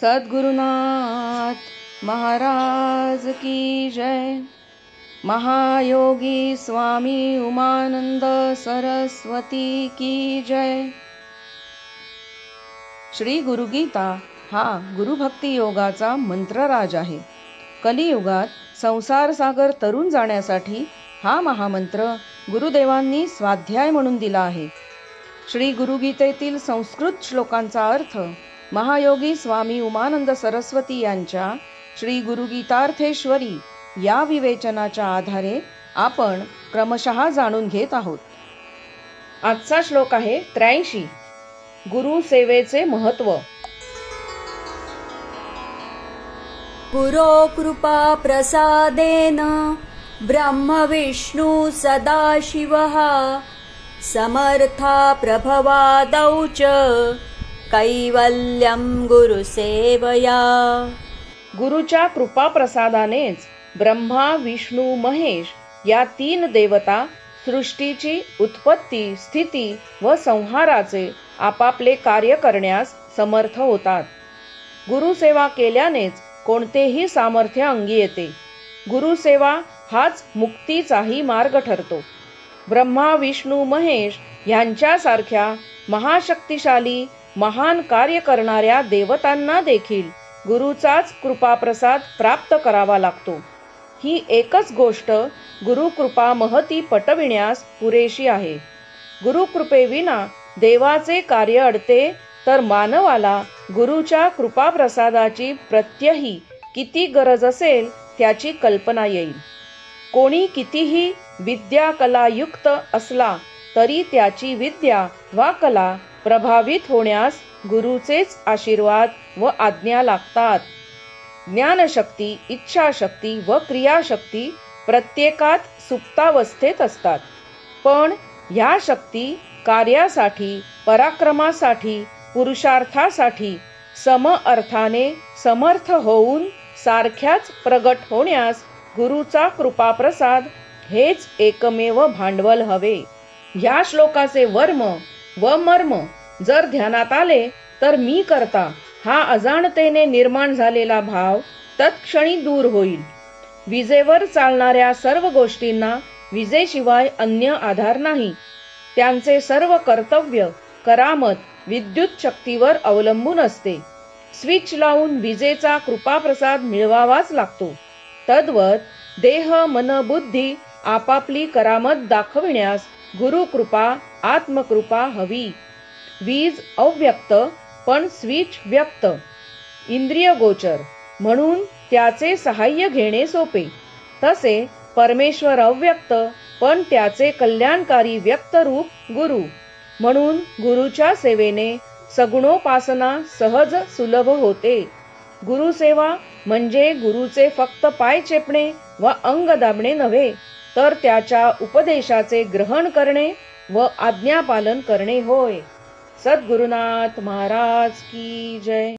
सद्गुरुनाथ महाराज की जय। महायोगी स्वामी उमानंद सरस्वती की जय। श्री गुरुगीता हा गुरुभक्ती योगाचा मंत्रराज आहे. कलियुगात संसार सागर तरुण जाण्यासाठी हा महामंत्र गुरुदेवांनी स्वाध्याय म्हणून दिला आहे. श्री गुरुगीतेतील संस्कृत श्लोकांचा अर्थ महायोगी स्वामी उमानंद सरस्वती यांच्या श्री गुरुगीतार्थेश्वरी या विवेचनाच्या आधारे आपण क्रमशः जाणून घेत आहोत. आजचा श्लोक आहे 83. गुरुसेवेचे महत्त्व. गुरो कृपा प्रसादेन ब्रह्म विष्णु सदाशिवः समर्था प्रभवादौ च कैवल्यं गुरुसेवया. गुरुच्या कृपा प्रसादानेच ब्रह्मा विष्णू महेश या 3 देवता सृष्टीची उत्पत्ती स्थिती व संहाराचे आपापले कार्य करण्यास समर्थ होतात. गुरुसेवा केल्यानेच कोणतेही सामर्थ्य अंगी येते. गुरुसेवा हाच मुक्तीचाही मार्ग ठरतो. ब्रह्मा विष्णू महेश यांच्यासारख्या महाशक्तिशाली महान कार्य करणाऱ्या देवतांना देखील गुरुचाच कृपाप्रसाद प्राप्त करावा लागतो. ही एकच गोष्ट गुरुकृपा महती पटविण्यास पुरेशी आहे. गुरुकृपेविना देवाचे कार्य अडते, तर मानवाला गुरुच्या कृपाप्रसादाची प्रत्यही किती गरज असेल त्याची कल्पना येईल. कोणी कितीही विद्या कलायुक्त असला तरी त्याची विद्या वा कला प्रभावित होण्यास गुरुचेच आशीर्वाद व आज्ञा लागतात. ज्ञानशक्ती, इच्छाशक्ती व क्रियाशक्ती प्रत्येकात सुप्तावस्थेत असतात. पण ह्या शक्ती कार्यासाठी, पराक्रमासाठी, पुरुषार्थासाठी सम अर्थाने समर्थ होऊन सारख्याच प्रगट होण्यास गुरुचा कृपाप्रसाद हेच एकमेव भांडवल हवे. ह्या श्लोकाचे वर्म व मर्म जर ध्यानात आले तर मी करता हा अजाणतेने निर्माण झालेला भाव तत्क्षणी दूर होईल. विजेवर चालणाऱ्या सर्व गोष्टींना विजेशिवाय अन्य आधार नाही. त्यांचे सर्व कर्तव्य करामत विद्युत शक्तीवर अवलंबून असते. स्विच लावून विजेचा कृपाप्रसाद मिळवावाच लागतो. तद्वत देह मन बुद्धी आपापली करामत दाखविण्यास गुरुकृपा आत्मकृपा हवी. वीज अव्यक्त पण स्विच व्यक्त, इंद्रिय गोचर, म्हणून त्याचे सहाय्य घेणे सोपे. तसे परमेश्वर अव्यक्त पण त्याचे कल्याणकारी व्यक्त रूप गुरु, म्हणून गुरुच्या सेवेने सगुणोपासना सहज सुलभ होते. गुरुसेवा म्हणजे गुरुचे फक्त पाय चेपणे व अंग दाबणे नव्हे, तर त्याच्या उपदेशाचे ग्रहण करणे व आज्ञापालन करणे होय. सद्गुरुनाथ महाराज की जय.